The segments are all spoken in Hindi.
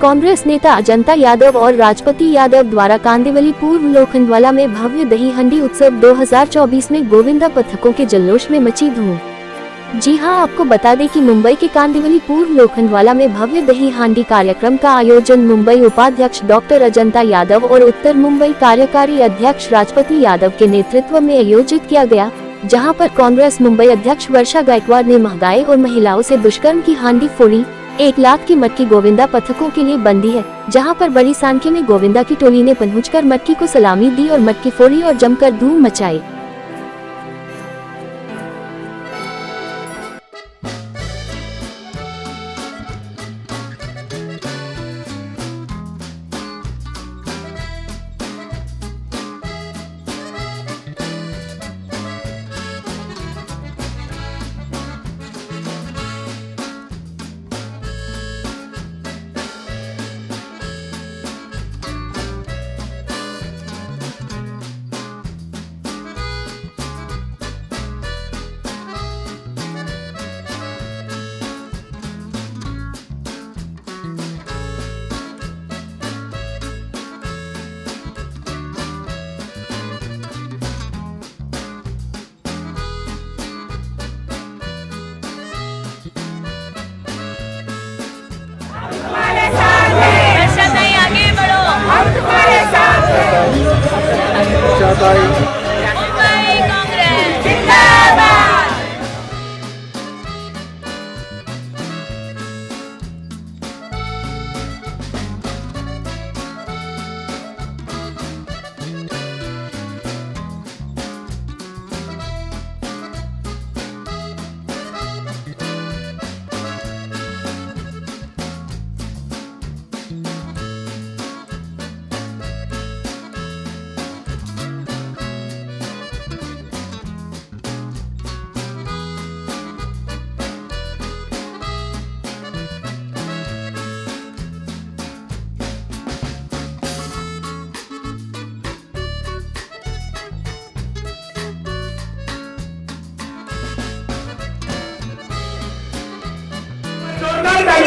कांग्रेस नेता अजंता यादव और राजपति यादव द्वारा कांदिवली पूर्व लोखंडवाला में भव्य दही हंडी उत्सव 2024 में गोविंदा पथकों के जल्लोष में मची धूम। जी हां, आपको बता दें कि मुंबई के कांदिवली पूर्व लोखंडवाला में भव्य दही हांडी कार्यक्रम का आयोजन मुंबई उपाध्यक्ष डॉक्टर अजंता यादव और उत्तर मुंबई कार्यकारी अध्यक्ष राजपति यादव के नेतृत्व में आयोजित किया गया, जहां पर कांग्रेस मुंबई अध्यक्ष वर्षा गायकवाड़ ने महंगाई और महिलाओं से दुष्कर्म की हांडी फोड़ी। 1 लाख की मटकी गोविंदा पथकों के लिए बंदी है, जहां पर बड़ी संख्या में गोविंदा की टोली ने पहुंचकर मटकी को सलामी दी और मटकी फोड़ी और जमकर धूम मचाई।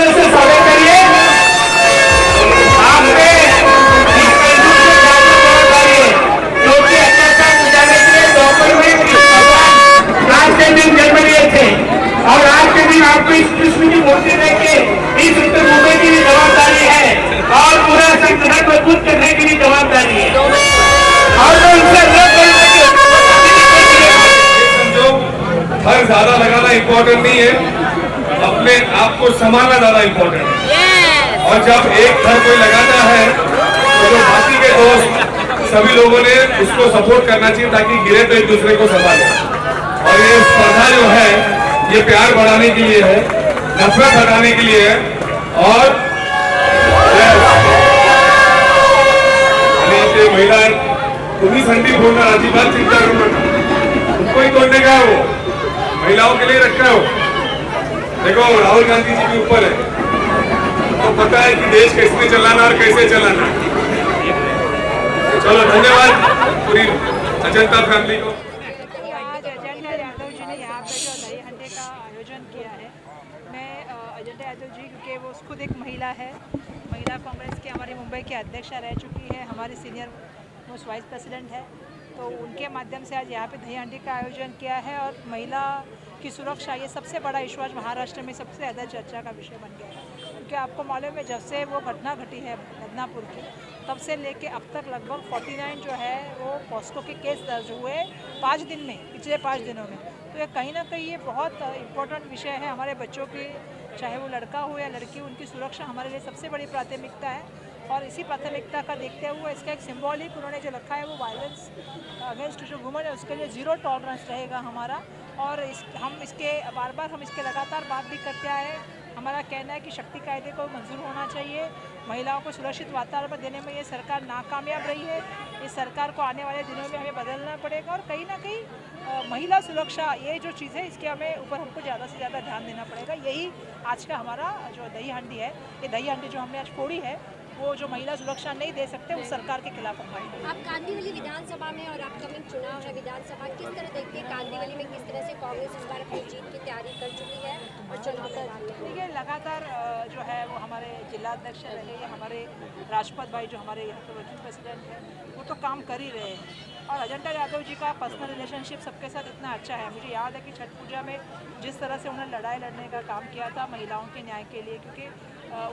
से स्वागत करिए। आपने क्योंकि अच्छा गुजारने के लिए दोपहर में आज के दिन जन्म लिए थे और आज के दिन आपको इस कृष्ण की मूर्ति देके इस उत्तर मुंबई की भी जवाबदारी है और पूरा संगठन मजबूत करने की भी जवाबदारी है और तो उनसे हर ज्यादा लगाना इम्पोर्टेंट नहीं है, अपने आप को संभालना ज्यादा इम्पोर्टेंट है। और जब एक घर कोई लगाता है तो जो बाकी के दोस्त सभी लोगों ने उसको सपोर्ट करना चाहिए ताकि गिरे तो एक दूसरे को संभाले। और ये स्पर्धा जो है ये प्यार बढ़ाने के लिए है, नफरत हटाने के लिए है। और महिला तुम्हें संडी बोलना अजीबात चिंता करो, उनको ही तोड़ने का है, वो महिलाओं के लिए रखा है। देखो राहुल गांधी जी के ऊपर है, तो पता है कि देश कैसे चलाना और कैसे चलाना। चलो धन्यवाद पूरी अजंता फैमिली को। आज अजंता यादव जी ने यहाँ पे जो दही हंडी का आयोजन किया है, मैं अजंता यादव जी क्योंकि वो खुद एक महिला है, महिला कांग्रेस के हमारी मुंबई की अध्यक्षा रह चुकी है, हमारी सीनियर मोस्ट वाइस प्रेसिडेंट है, तो उनके माध्यम से आज यहाँ पे दही हंडी का आयोजन किया है। और महिला की सुरक्षा ये सबसे बड़ा इशू आज महाराष्ट्र में सबसे ज़्यादा चर्चा का विषय बन गया है, क्योंकि आपको मालूम है जब से वो घटना घटी है बदनापुर की, तब से लेके अब तक लगभग 49 जो है वो पॉस्को के केस दर्ज हुए 5 दिन में, पिछले 5 दिनों में। तो ये कहीं ना कहीं ये बहुत इम्पोर्टेंट विषय है हमारे बच्चों की, चाहे वो लड़का हो या लड़की, उनकी सुरक्षा हमारे लिए सबसे बड़ी प्राथमिकता है। और इसी प्राथमिकता का देखते हुए इसका एक सिंबॉलिक उन्होंने जो रखा है वो वायलेंस अगेंस्ट जो वुमेन है उसके लिए 0 टॉलरेंस रहेगा हमारा। और हम इसके बार बार हम इसके लगातार बात भी करते आए। हमारा कहना है कि शक्ति कायदे को मंजूर होना चाहिए। महिलाओं को सुरक्षित वातावरण देने में ये सरकार नाकामयाब रही है। इस सरकार को आने वाले दिनों में हमें बदलना पड़ेगा और कहीं ना कहीं महिला सुरक्षा ये जो चीज़ है इसके ऊपर हमको ज़्यादा से ज़्यादा ध्यान देना पड़ेगा। यही आज का हमारा जो दही हांडी है, ये दही हांडी जो हमने आज फोड़ी है वो जो महिला सुरक्षा नहीं दे सकते उस सरकार के खिलाफ हम आएंगे। आप कांदीवली विधानसभा में और अपकमिंग चुनाव है विधानसभा, किस तरह देखते हैं कांदीवली में, किस तरह से कांग्रेस इस बार अपनी जीत की तैयारी कर चुकी है और चुनाव मैदान में? देखिए, लगातार जो है वो हमारे जिला अध्यक्ष रहे या हमारे राजपत भाई जो हमारे यहाँ के वर्किंग प्रेसिडेंट हैं, वो तो काम कर ही रहे हैं। और अजंता यादव जी का पर्सनल रिलेशनशिप सबके साथ इतना अच्छा है। मुझे याद है कि छठ पूजा में जिस तरह से उन्होंने लड़ाई लड़ने का काम किया था महिलाओं के न्याय के लिए, क्योंकि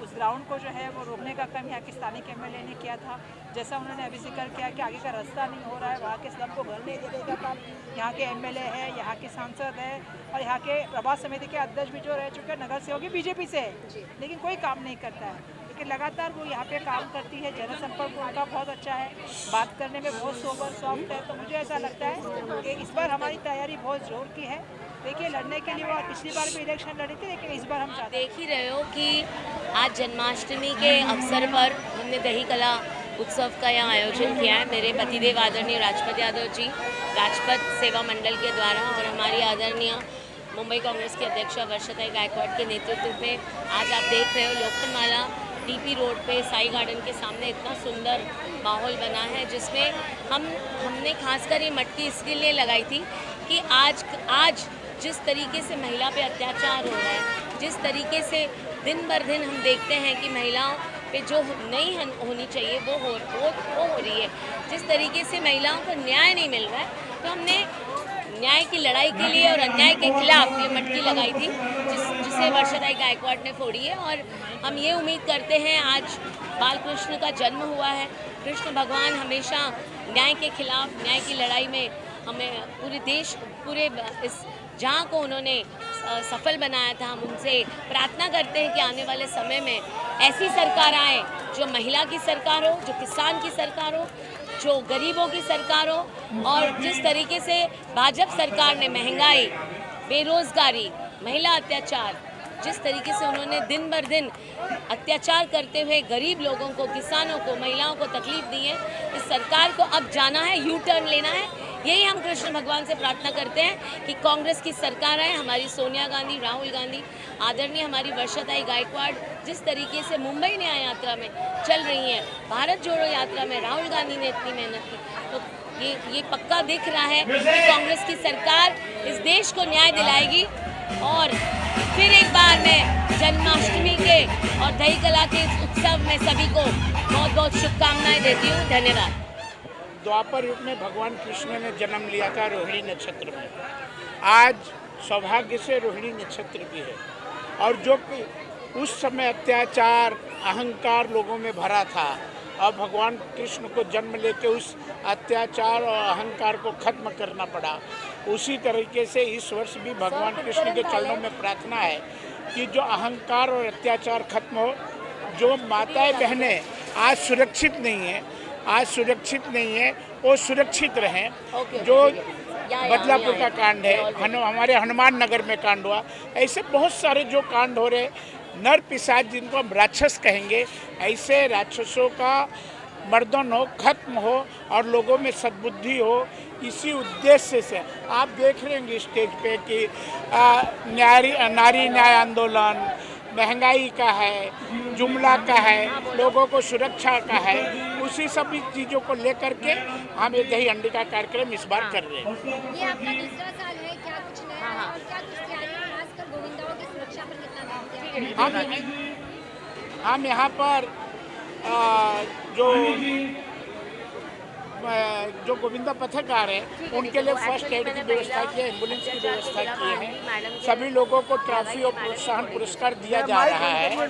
उस ग्राउंड को जो है वो रोकने का काम यहाँ के स्थानीय एमएलए ने किया था। जैसा उन्होंने अभी जिक्र किया कि आगे का रास्ता नहीं हो रहा है, वहाँ के स्लम को घर नहीं देने का काम यहाँ के एमएलए है, यहाँ के सांसद है और यहाँ के प्रभात समिति के अध्यक्ष भी जो रह चुके हैं नगर सेवक बीजेपी से है, लेकिन कोई काम नहीं करता है। लेकिन लगातार वो यहाँ पे काम करती है, जनसंपर्क उनका बहुत अच्छा है, बात करने में बहुत सोबर सॉफ्ट है। तो मुझे ऐसा लगता है कि इस बार हमारी तैयारी बहुत जोर की है। देखिए, लड़ने के लिए वो पिछली बार भी इलेक्शन लड़ी थी, लेकिन इस बार हम चाहते हैं। देख ही रहे हो कि आज जन्माष्टमी के अवसर पर हमने दही कला उत्सव का यहाँ आयोजन किया है। मेरे पतिदेव आदरणीय राजपत यादव जी राजपत सेवा मंडल के द्वारा और हमारी आदरणीय मुंबई कांग्रेस की अध्यक्ष वर्षा गायकवाड़ के नेतृत्व में आज आप देख रहे हो लोखंडमाला डीपी रोड पे साई गार्डन के सामने इतना सुंदर माहौल बना है, जिसमें हमने खासकर ये मटकी इसके लिए लगाई थी कि आज जिस तरीके से महिला पे अत्याचार हो रहा है, जिस तरीके से दिन बर दिन हम देखते हैं कि महिलाओं पे जो नहीं होनी चाहिए वो हो रही है, जिस तरीके से महिलाओं को न्याय नहीं मिल रहा है, तो हमने न्याय की लड़ाई के लिए और अन्याय के खिलाफ ये मटकी लगाई थी, जिसे वर्षा गायकवाड़ ने फोड़ी है। और हम ये उम्मीद करते हैं, आज बाल कृष्ण का जन्म हुआ है, कृष्ण भगवान हमेशा न्याय के खिलाफ, न्याय की लड़ाई में हमें पूरे इस जहाँ को उन्होंने सफल बनाया था। हम उनसे प्रार्थना करते हैं कि आने वाले समय में ऐसी सरकार आए जो महिला की सरकार हो, जो किसान की सरकार हो, जो गरीबों की सरकार हो। और जिस तरीके से भाजपा सरकार ने महंगाई, बेरोजगारी, महिला अत्याचार, जिस तरीके से उन्होंने दिन भर दिन अत्याचार करते हुए गरीब लोगों को, किसानों को, महिलाओं को तकलीफ दी है, इस सरकार को अब जाना है, यू टर्न लेना है। यही हम कृष्ण भगवान से प्रार्थना करते हैं कि कांग्रेस की सरकार आए, हमारी सोनिया गांधी, राहुल गांधी, आदरणीय हमारी वर्षा गायकवाड़ जिस तरीके से मुंबई न्याय यात्रा में चल रही हैं, भारत जोड़ो यात्रा में राहुल गांधी ने इतनी मेहनत की, तो ये पक्का दिख रहा है कि कांग्रेस की सरकार इस देश को न्याय दिलाएगी। और फिर एक बार मैं जन्माष्टमी के और दही कला के इस उत्सव में सभी को बहुत बहुत शुभकामनाएं देती हूँ। धन्यवाद। द्वापर युग में भगवान कृष्ण ने जन्म लिया था रोहिणी नक्षत्र में। आज सौभाग्य से रोहिणी नक्षत्र भी है, और जो कि उस समय अत्याचार, अहंकार लोगों में भरा था, और भगवान कृष्ण को जन्म लेके उस अत्याचार और अहंकार को खत्म करना पड़ा। उसी तरीके से इस वर्ष भी भगवान कृष्ण के चरणों में प्रार्थना है कि जो अहंकार और अत्याचार खत्म हो। जो माताएं बहनें आज सुरक्षित नहीं है वो सुरक्षित रहें। जो बदलापुर का कांड है, हमारे हनुमान नगर में कांड हुआ, ऐसे बहुत सारे जो कांड हो रहे, नर पिशाच जिनको हम राक्षस कहेंगे, ऐसे राक्षसों का मर्दन हो, खत्म हो और लोगों में सद्बुद्धि हो। इसी उद्देश्य से आप देख रहे होंगे स्टेज पे कि नारी न्याय आंदोलन, महंगाई का है, जुमला का है, लोगों को सुरक्षा का है, उसी सभी चीज़ों को लेकर के हम ये दही हंडी का कार्यक्रम इस बार कर रहे हैं। ये आपका दूसरा साल है, क्या कुछ नया है और क्या कुछ तैयारी है, खासकर गोविंदाओं की सुरक्षा पर कितना काम किया है? हम यहाँ पर जो गोविंदा पथकार हैं उनके लिए फर्स्ट एड की व्यवस्था की है, एम्बुलेंस की व्यवस्था की है। सभी लोगों को ट्रॉफी और प्रोत्साहन पुरस्कार दिया जा रहा है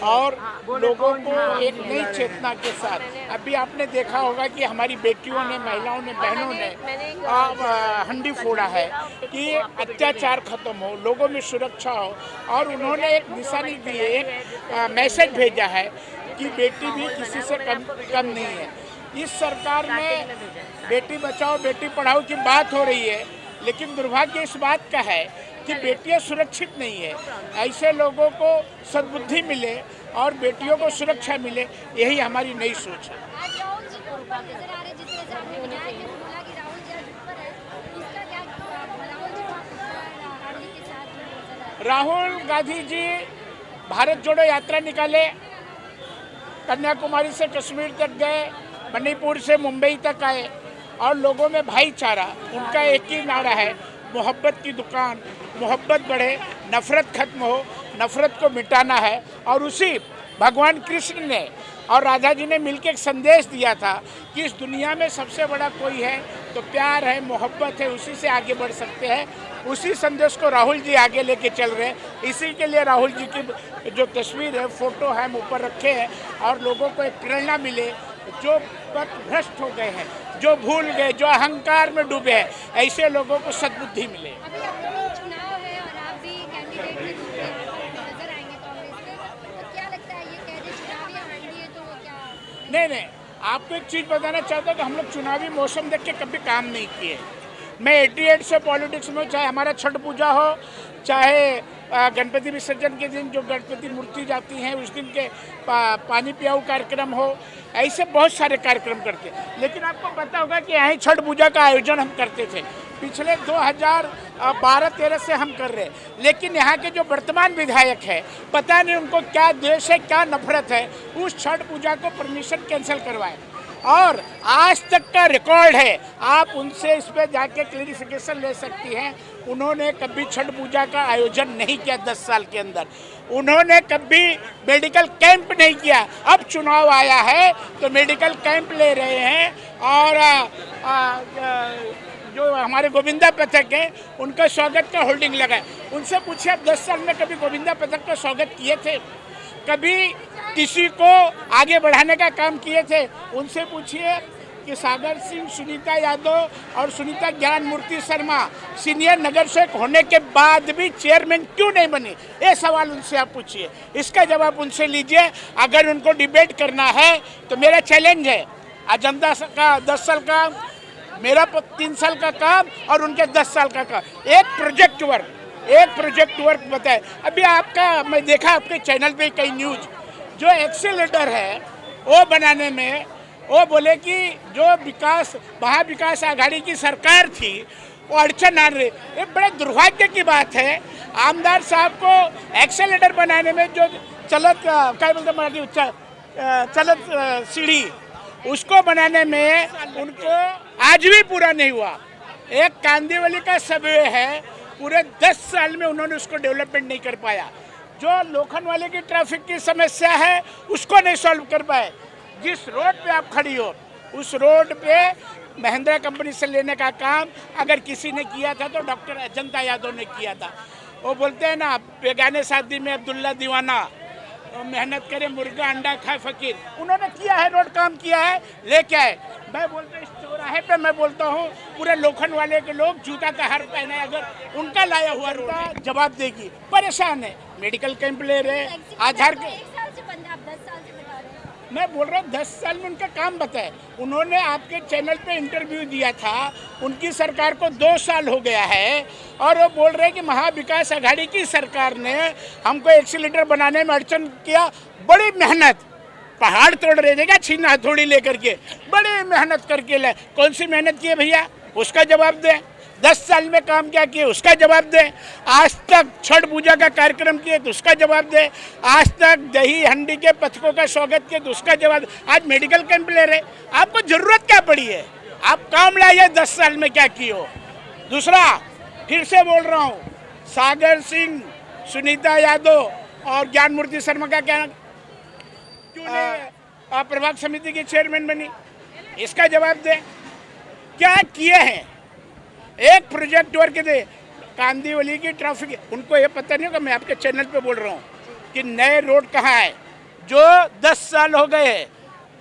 और लोगों को एक नई चेतना के साथ। अभी आपने देखा होगा कि हमारी बेटियों ने, महिलाओं ने, बहनों ने हंडी फोड़ा है कि अत्याचार खत्म हो, लोगों में सुरक्षा हो। और उन्होंने एक निशानी दी है, एक मैसेज भेजा है कि बेटी भी किसी से कम नहीं है। इस सरकार में बेटी बचाओ बेटी पढ़ाओ की बात हो रही है, लेकिन दुर्भाग्य इस बात का है कि बेटियां सुरक्षित नहीं है। ऐसे लोगों को सद्बुद्धि मिले और बेटियों को सुरक्षा मिले, यही हमारी नई सोच है। आज राहुल जी को ऊपर नजर आ रहे, जिस तरह से आपने बताया कि बोला कि राहुल जी आज ऊपर है, उसका क्या राहुल जी हार्दिक के साथ नजर आ रहे? राहुल गांधी जी भारत जोड़ो यात्रा निकाले, कन्याकुमारी से कश्मीर तक गए, मणिपुर से मुंबई तक आए और लोगों में भाईचारा। उनका एक ही नारा है, मोहब्बत की दुकान, मोहब्बत बढ़े, नफ़रत खत्म हो, नफ़रत को मिटाना है। और उसी भगवान कृष्ण ने और राधा जी ने मिलकर एक संदेश दिया था कि इस दुनिया में सबसे बड़ा कोई है तो प्यार है, मोहब्बत है, उसी से आगे बढ़ सकते हैं। उसी संदेश को राहुल जी आगे लेके चल रहे हैं। इसी के लिए राहुल जी की जो तस्वीर है, फोटो है, हम ऊपर रखे हैं और लोगों को एक प्रेरणा मिले। जो पथ भ्रष्ट हो गए हैं, जो भूल गए, जो अहंकार में डूबे हैं, ऐसे लोगों को सद्बुद्धि मिले। अभी अपकमिंग चुनाव है और आप भी कैंडिडेट के रूप में यहाँ पर नजर आएंगे कांग्रेस में, तो क्या लगता है ये कह दे चुनाव या हांडी है तो वो क्या? नहीं, आपको एक चीज़ बताना चाहता हूँ कि हम लोग चुनावी मौसम देख के कभी काम नहीं किए। मैं 88 से पॉलिटिक्स में, चाहे हमारा छठ पूजा हो, चाहे गणपति विसर्जन के दिन जो गणपति मूर्ति जाती हैं उस दिन के पानी पियाऊ कार्यक्रम हो, ऐसे बहुत सारे कार्यक्रम करते हैं। लेकिन आपको पता होगा कि यहाँ छठ पूजा का आयोजन हम करते थे पिछले 2012-13 से हम कर रहे हैं। लेकिन यहाँ के जो वर्तमान विधायक है, पता नहीं उनको क्या द्वेष है, क्या नफरत है, उस छठ पूजा को परमिशन कैंसिल करवाए। और आज तक का रिकॉर्ड है, आप उनसे इस पर जाके क्लैरिफिकेशन ले सकती हैं। उन्होंने कभी छठ पूजा का आयोजन नहीं किया 10 साल के अंदर। उन्होंने कभी मेडिकल कैंप नहीं किया। अब चुनाव आया है तो मेडिकल कैंप ले रहे हैं। और जो हमारे गोविंदा पथक है उनका स्वागत का होल्डिंग लगाए। उनसे पूछिए, आप 10 साल में कभी गोविंदा पथक का स्वागत किए थे? कभी किसी को आगे बढ़ाने का काम किए थे? उनसे पूछिए कि सागर सिंह, सुनीता यादव और सुनीता ज्ञान मूर्ति शर्मा सीनियर नगर सेवक होने के बाद भी चेयरमैन क्यों नहीं बनी? ये सवाल उनसे आप पूछिए, इसका जवाब उनसे लीजिए। अगर उनको डिबेट करना है तो मेरा चैलेंज है, अजंता का 10 साल का, मेरा 3 साल का काम और उनके 10 साल का काम। एक प्रोजेक्ट वर्क बताए। अभी आपका मैं देखा आपके चैनल पे कई न्यूज़, जो एक्सेलेटर है वो बनाने में वो बोले कि जो महाविकास आघाड़ी की सरकार थी वो अड़चन आ रही। ये बड़े दुर्भाग्य की बात है। आमदार साहब को एक्सेलेटर बनाने में जो चलत क्या बोलते मराठी, चलत सीढ़ी, उसको बनाने में उनको आज भी पूरा नहीं हुआ। एक कांदिवली का सबवे है, पूरे 10 साल में उन्होंने उसको डेवलपमेंट नहीं कर पाया। जो लोखंडवाले की ट्रैफिक की समस्या है उसको नहीं सॉल्व कर पाए। जिस रोड पे आप खड़ी हो उस रोड पे महिंद्रा कंपनी से लेने का काम अगर किसी ने किया था तो डॉक्टर अजंता यादव ने किया था। वो बोलते हैं ना, बेगाने शादी में अब्दुल्ला दीवाना, मेहनत करे मुर्गा अंडा खाए फकीर। उन्होंने किया है, रोड काम किया है, लेके आए। मैं बोलता हूँ इस चौराहे पे, मैं बोलता हूँ पूरे लोखंड वाले के लोग जूता का हार पहने, अगर उनका लाया हुआ रोड जवाब देगी। परेशान है, मेडिकल कैंप ले रहे, आधार के। 1 साल से बंद है, आप 10 साल से बता रहे हैं। मैं बोल रहा हूँ 10 साल में उनका काम बताए। उन्होंने आपके चैनल पे इंटरव्यू दिया था, उनकी सरकार को 2 साल हो गया है और वो बोल रहे हैं कि महाविकास आघाड़ी की सरकार ने हमको एक्सीलेटर बनाने में अड़चन किया। बड़ी मेहनत, पहाड़ तोड़ रहे थे क्या छीना हथौड़ी लेकर के, बड़ी मेहनत करके ले। कौन सी मेहनत की है भैया, उसका जवाब दे। 10 साल में काम क्या किए उसका जवाब दे। आज तक छठ पूजा का कार्यक्रम किए तो उसका जवाब दे। आज तक दही हंडी के पथकों का स्वागत किए तो उसका जवाब। आज मेडिकल कैंप ले रहे, आपको जरूरत क्या पड़ी है? आप काम लाइए, 10 साल में क्या किए हो। दूसरा, फिर से बोल रहा हूँ, सागर सिंह, सुनीता यादव और ज्ञान मूर्ति शर्मा का क्या क्यों नहीं प्रभाग समिति की चेयरमैन बनी? इसका जवाब दे। क्या किए हैं? एक प्रोजेक्ट वर्क दे। कांदिवली की ट्रैफिक, उनको ये पता नहीं होगा, मैं आपके चैनल पे बोल रहा हूँ कि नए रोड कहाँ है जो 10 साल हो गए हैं।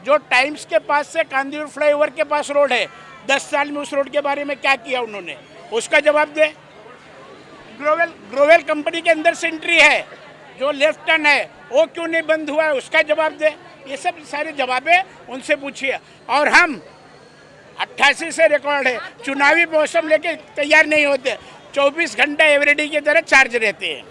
जो टाइम्स के पास से कांदिवली फ्लाईओवर के पास रोड है, 10 साल में उस रोड के बारे में क्या किया उन्होंने, उसका जवाब दे। ग्रोवेल कंपनी के अंदर से एंट्री है, जो लेफ्ट टर्न है वो क्यों नहीं बंद हुआ है, उसका जवाब दे। ये सब सारे जवाबें उनसे पूछिए। और हम 88 से रिकॉर्ड है, चुनावी मौसम लेके तैयार नहीं होते, 24 घंटा एवरीडे की तरह चार्ज रहते हैं।